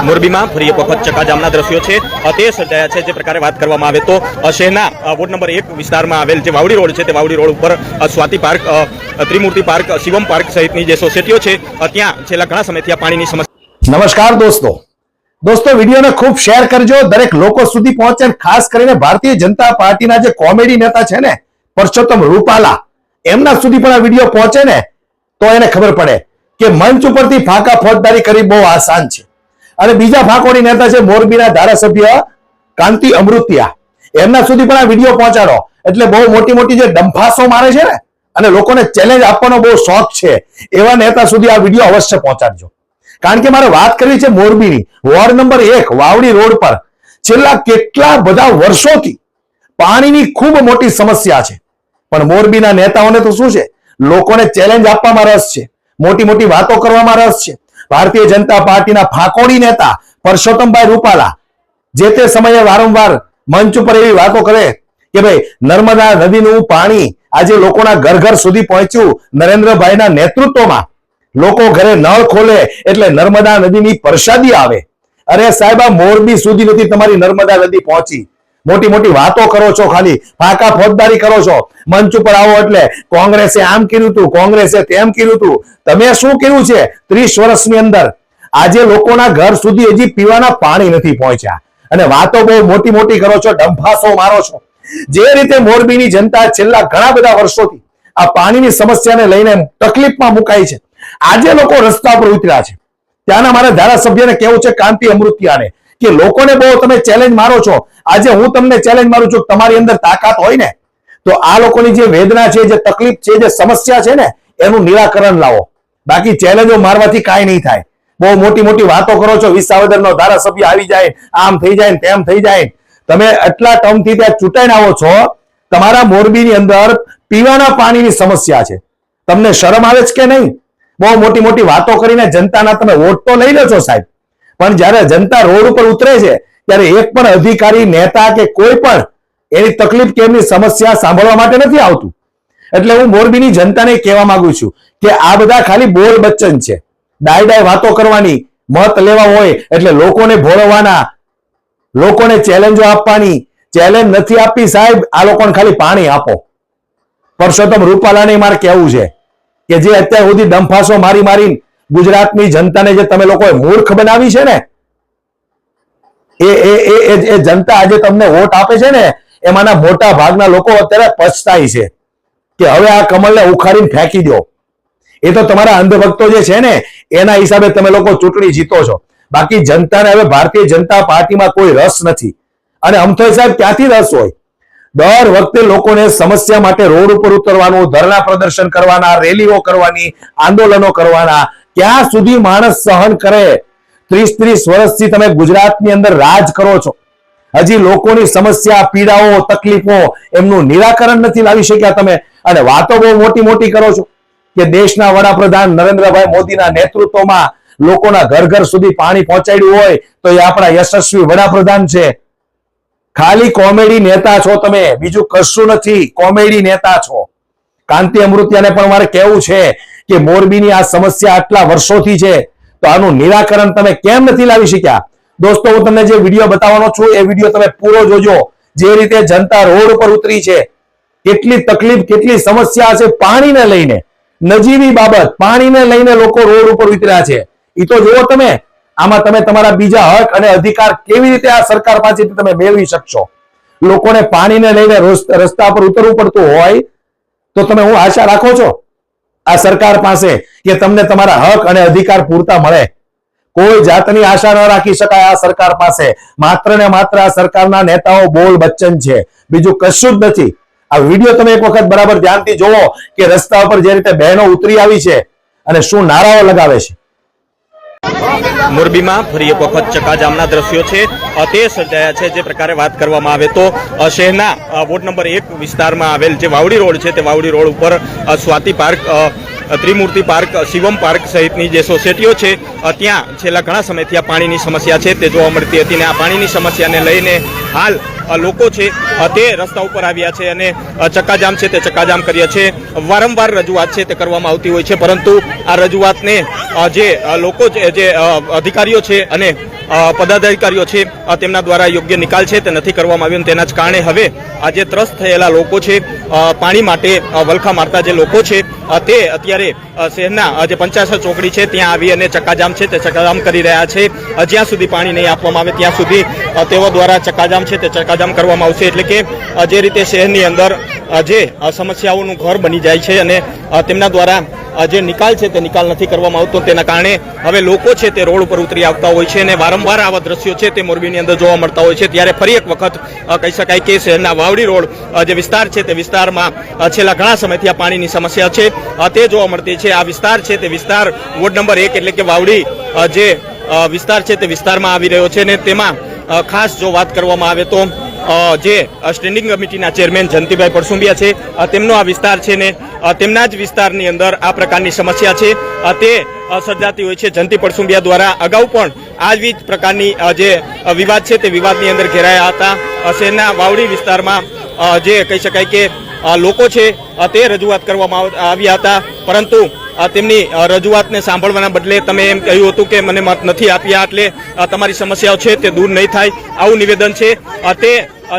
મોરબીમાં ફરી એક વખત ચકાજામના દ્રશ્યો છે તે સર્જાયા છે। જે પ્રકારે વાત કરવામાં આવે તો શહેરના વોર્ડ નંબર 1 વિસ્તારમાં આવેલ જે વાવડી રોડ છે તે વાવડી રોડ ઉપર Swati park, Trimurti park, Shivam park સહિતની જે સોસાયટીઓ છે ત્યાં છેલ્લા ઘણા સમયથી આ પાણીની સમસ્યા। નમસ્કાર દોસ્તો, વિડીયોને ખૂબ શેર કરજો, દરેક લોકો સુધી પહોંચે। ખાસ કરીને ભારતીય જનતા પાર્ટીના જે કોમેડી નેતા છે ને પરસોત્તમ રૂપાલા, એમના સુધી પણ આ વિડીયો પહોંચે ને તો એને ખબર પડે કે મંચ ઉપરથી ફાંકા ફોજદારી કરી બહુ આસાન છે। અને બીજા ફાંકોડી નેતા છે મોરબીના ધારાસભ્ય કાંતિ અમૃતિયા, એમના સુધી પણ આ વિડીયો પહોંચાડો। એટલે બહુ મોટી મોટી જે ડંફાસો મારે છે ને અને લોકોને ચેલેન્જ આપવાનો બહુ શોખ છે એવા નેતા સુધી આ વિડીયો અવશ્ય પહોંચાડજો। કારણ કે મારે વાત કરવી છે મોરબીની વોર્ડ નંબર 1 વાવડી રોડ પર છેલ્લા કેટલા બધા વર્ષોથી પાણીની ખૂબ મોટી સમસ્યા છે। પણ મોરબીના નેતાઓને તો શું છે, લોકોને ચેલેન્જ આપવામાં રસ છે, મોટી મોટી વાતો કરવામાં રસ છે। ભારતીય જનતા પાર્ટીના ફાંકોડી નેતા પરસોત્તમભાઈ રૂપાલા જે તે સમયે વારંવાર મંચ ઉપર એવી વાતો કરે કે ભાઈ નર્મદા નદીનું પાણી આજે લોકોના ઘર ઘર સુધી પહોંચ્યું નરેન્દ્રભાઈના નેતૃત્વમાં। લોકો ઘરે નળ ખોલે એટલે નર્મદા નદીની પ્રસાદી આવે। અરે સાહેબ, આ મોરબી સુધી નથી તમારી નર્મદા નદી પહોંચી। મોટી મોટી વાતો કરો છો, ખાલી ફાંકા ફોજદારી કરો છો। મંચ ઉપર આવો એટલે કોંગ્રેસે આમ કર્યું હતું, કોંગ્રેસે તેમ કર્યું હતું। તમે શું કર્યું છે 30 વર્ષની અંદર? આજે લોકોના ઘર સુધી હજી પીવાના પાણી નથી પહોંચ્યા અને વાતો બહુ મોટી મોટી કરો છો, ડંફાસો મારો છો। જે રીતે મોરબીની જનતા છેલ્લા ઘણા બધા વર્ષોથી આ પાણીની સમસ્યાને લઈને તકલીફમાં મુકાઈ છે, આજે લોકો રસ્તા પર ઉતર્યા છે। ત્યાંના મારા ધારાસભ્યને કેવું છે કાંતિ અમૃતિયાને કે લોકોને બહુ તમે ચેલેન્જ મારો છો। આજે હું તમને ચેલેન્જ મારું છું, તમારી અંદર તાકાત હોય ને તો આ લોકોની જે વેદના છે, જે તકલીફ છે, જે સમસ્યા છે ને એનું નિરાકરણ લાવો। બાકી ચેલેન્જો મારવાથી કાંઈ નહીં થાય। બહુ મોટી મોટી વાતો કરો છો, વિસાવદરનો ધારાસભ્ય આવી જાય, આમ થઈ જાય, તેમ થઈ જાય। તમે એટલા ટર્મથી ત્યાં ચૂંટાઈને આવો છો, તમારા મોરબીની અંદર પીવાના પાણીની સમસ્યા છે। તમને શરમ આવે છે કે નહીં? બહુ મોટી મોટી વાતો કરીને જનતાના તમે વોટ તો લઈ લો છો સાહેબ, પણ જ્યારે જનતા રોડ ઉપર ઉતરે છે ત્યારે એક પણ અધિકારી, નેતા કે કોઈ પણ એની તકલીફ કે એમની સમસ્યા સાંભળવા માટે નથી આવતું। એટલે હું મોરબીની જનતાને કહેવા માંગુ છું કે આ બધા ખાલી બોલ બચ્ચન છે, ડાય વાતો કરવાની, મત લેવા હોય એટલે લોકોને ભોળવવાના, લોકોને ચેલેન્જો આપવાની। ચેલેન્જ નથી આપી સાહેબ, આ લોકોને ખાલી પાણી આપો। પરસોત્તમ રૂપાલાને મારે કહેવું છે કે જે અત્યાર સુધી ડંફાસો મારી મારીને ગુજરાતની જનતાને જે તમે લોકોએ મૂર્ખ બનાવી છે ને એ જનતા આજે તમને વોટ આપે છે ને એમાંના મોટા ભાગના લોકો અત્યારે પછતાય છે કે હવે આ કમળને ઉખાડીને ફેંકી દો। એ તો તમારા અંધભક્તો જે છે ને એના હિસાબે તમે લોકો ચૂંટણી જીતો છો, બાકી જનતાને હવે ભારતીય જનતા પાર્ટીમાં કોઈ રસ નથી। અને અમથો સાહેબ ક્યાંથી રસ હોય? દર વખતે લોકોને સમસ્યા માટે રોડ ઉપર ઉતરવાનું, ધરણા પ્રદર્શન કરવાના, રેલીઓ કરવાની, આંદોલનો કરવાના, ક્યાં સુધી માણસ સહન કરે? 30 વર્ષથી તમે ગુજરાતની અંદર રાજ કરો છો, હજી લોકોની સમસ્યા, પીડાઓ, તકલીફો એમનું નિરાકરણ નથી લાવી શક્યા તમે, અને વાતો બહુ મોટી મોટી કરો છો કે દેશના વડાપ્રધાન નરેન્દ્રભાઈ મોદીના નેતૃત્વમાં લોકોના ઘર ઘર સુધી પાણી પહોંચાડ્યું હોય તો એ આપણા યશસ્વી વડાપ્રધાન છે। ખાલી કોમેડી નેતા છો તમે, બીજું કશું નથી, કોમેડી નેતા છો। કાંતિ અમૃતિયાને પણ મારે કહેવું છે કે મોરબીની આ સમસ્યા આટલા વર્ષોથી છે તો આનું નિરાકરણ તમે કેમ નથી લાવી શક્યા? દોસ્તો, હું તમને જે વિડીયો બતાવવાનો છું એ વિડીયો તમે પૂરો જોજો। જે રીતે જનતા રોડ ઉપર ઉતરી છે, કેટલી તકલીફ, કેટલી સમસ્યા છે પાણીને લઈને, નજીવી બાબત પાણીને લઈને લોકો રોડ ઉપર ઉતર્યા છે, એ તો જુઓ તમે। આમાં તમે તમારા બીજા હક અને અધિકાર કેવી રીતે આ સરકાર પાસેથી તમે મેળવી શકશો? લોકોને પાણીને લઈને રસ્તા પર ઉતરવું પડતું હોય તો તમે હું આશા રાખો છો આ સરકાર પાસે કે તમને તમારા હક અને અધિકાર પૂરતા મળે? કોઈ જાતની આશા ન રાખી શકાય આ સરકાર પાસે। માત્ર ને માત્ર આ સરકારના નેતાઓ બોલ બચ્ચન છે, બીજું કશું જ નથી। આ વિડીયો તમે એક વખત બરાબર ધ્યાનથી જોવો કે રસ્તા ઉપર જે રીતે બહેનો ઉતરી આવી છે અને શું નારાઓ લગાવે છે। મોરબીમાં ફરી એક વખત ચકાજામના દ્રશ્યો છે તે સર્જાયા છે। જે પ્રકારે વાત કરવામાં આવે તો શહેરના વોર્ડ નંબર 1 વિસ્તારમાં આવેલ જે વાવડી રોડ છે તે વાવડી રોડ ઉપર Swati park, Trimurti park, Shivam park સહિતની જે સોસાયટીઓ છે ત્યાં છેલ્લા ઘણા સમયથી આ પાણીની સમસ્યા છે તે જોવા મળતી હતી। અને આ પાણીની સમસ્યાને લઈને હાલ લોકો છે તે રસ્તા ઉપર આવ્યા છે અને ચક્કાજામ છે તે ચક્કાજામ કર્યા છે. વારંવાર રજૂઆત છે તે કરવામાં આવતી હોય છે, પરંતુ આ રજૂઆતને જે લોકો જે અધિકારીઓ છે અને પદાધિકારીઓ છે તેમના દ્વારા યોગ્ય નિકાલ છે તે નથી કરવામાં આવ્યો. તેના જ કારણે હવે આ જે ત્રસ્ત થયેલા લોકો છે, પાણી માટે વલખા મારતા જે લોકો છે તે અત્યારે શહેરના જે પંચાસર ચોકડી છે ત્યાં આવી અને ચક્કાજામ છે તે ચક્કાજામ કરી રહ્યા છે. જ્યાં સુધી પાણી નહીં આપવામાં આવે ત્યાં સુધી તેઓ દ્વારા ચક્કાજામ છે તે ચક્કાજામ કરવામાં આવશે. એટલે કે જે રીતે શહેરની અંદર જે સમસ્યાઓનું ઘર બની જાય છે અને તેમના દ્વારા જે નિકાલ છે તે નિકાલ નથી કરવામાં આવતો, તેના કારણે હવે લોકો છે તે રોડ ઉપર ઉતરી આવતા હોય છે અને વારંવાર આવા દ્રશ્યો છે તે મોરબીની અંદર જોવા મળતા હોય છે. ત્યારે ફરી એક વખત કહી શકાય કે શહેરના વાવડી રોડ જે વિસ્તાર છે તે વિસ્તારમાં છેલ્લા ઘણા સમયથી આ પાણીની સમસ્યા છે તે જોવા મળતી છે. આ વિસ્તાર છે તે વિસ્તાર વોર્ડ નંબર 1 એટલે કે વાવડી જે વિસ્તાર છે તે વિસ્તારમાં આવી રહ્યો છે અને તેમાં ખાસ જો વાત કરવામાં આવે તો જે સ્ટેન્ડિંગ કમિટીના ચેરમેન જયંતિભાઈ પરસુંબિયા છે તેમનો આ વિસ્તાર છે ને તેમના જ વિસ્તારની અંદર આ પ્રકારની સમસ્યા છે તે સર્જાતી હોય છે. જયંતિ પરસુંબિયા દ્વારા અગાઉ પણ આ જ પ્રકારની જે વિવાદ છે તે વિવાદની અંદર ઘેરાયા હતા. શહેરના વાવડી વિસ્તારમાં જે કહી શકાય કે લોકો છે તે રજૂઆત કરવામાં આવ્યા હતા, પરંતુ તેમની રજૂઆતને સાંભળવાના બદલે તમે એમ કહ્યું હતું કે મને મત નથી આપ્યા એટલે તમારી સમસ્યાઓ છે તે દૂર નહીં થાય, આવું નિવેદન છે તે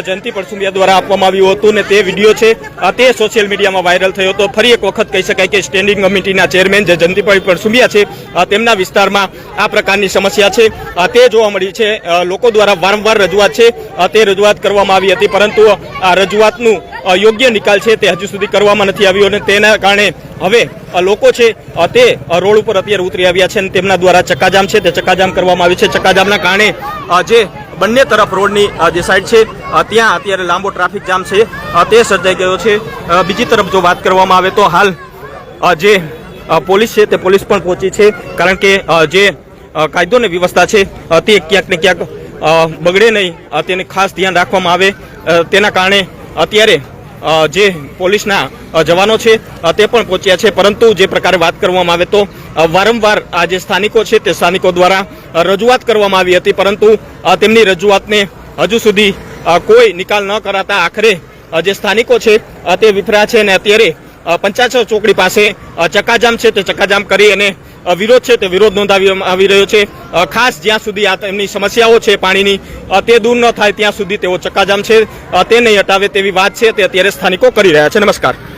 જયંતિ પરસુંબિયા દ્વારા આપવામાં આવ્યું હતું ને તે વિડીયો છે તે સોશિયલ મીડિયામાં વાયરલ થયો હતો. ફરી એક વખત કહી શકાય કે સ્ટેન્ડિંગ કમિટીના ચેરમેન જે જયંતિભાઈ પરસુંબિયા છે તેમના વિસ્તારમાં આ પ્રકારની સમસ્યા છે તે જોવા મળી છે. લોકો દ્વારા વારંવાર રજૂઆત છે તે રજૂઆત કરવામાં આવી હતી, પરંતુ આ રજૂઆતનું યોગ્ય નિકાલ છે તે હજુ સુધી કરવામાં નથી આવ્યો અને તેના કારણે હવે લોકો છે તે રોડ ઉપર અત્યારે ઉતરી આવ્યા છે અને તેમના દ્વારા ચક્કાજામ છે તે ચક્કાજામ કરવામાં આવ્યું છે. ચક્કાજામના કારણે જે બંને તરફ રોડની જે સાઈડ છે ત્યાં અત્યારે લાંબો ટ્રાફિક જામ છે તે સર્જાઈ ગયો છે. બીજી તરફ જો વાત કરવામાં આવે તો હાલ જે પોલીસ છે તે પોલીસ પણ પહોંચી છે, કારણ કે જે કાયદો અને વ્યવસ્થા છે તે ક્યાંક ને ક્યાંક બગડે નહીં તેને ખાસ ધ્યાન રાખવામાં આવે. તેના કારણે અત્યારે જે પોલીસના જવાનો છે તે પણ પહોંચ્યા છે, પરંતુ જે પ્રકારે વાત કરવામાં આવે તો વારંવાર આ જે સ્થાનિકો છે તે સ્થાનિકો દ્વારા રજૂઆત કરવામાં આવી હતી, પરંતુ તેમની રજૂઆતને હજુ સુધી કોઈ નિકાલ ન કરાતા આખરે જે સ્થાનિકો છે તે વિફર્યા છે અને અત્યારે પંચાસર ચોકડી પાસે ચક્કાજામ છે તે ચક્કાજામ કરી અને વિરોધ છે તે વિરોધ નોંધાવી આવી રહ્યો છે. ખાસ જ્યાં સુધી આ તેમની સમસ્યાઓ છે પાણીની તે દૂર ન થાય ત્યાં સુધી તેઓ ચક્કાજામ છે તે નહીં હટાવે તેવી વાત છે તે અત્યારે સ્થાનિકો કરી રહ્યા છે. નમસ્કાર.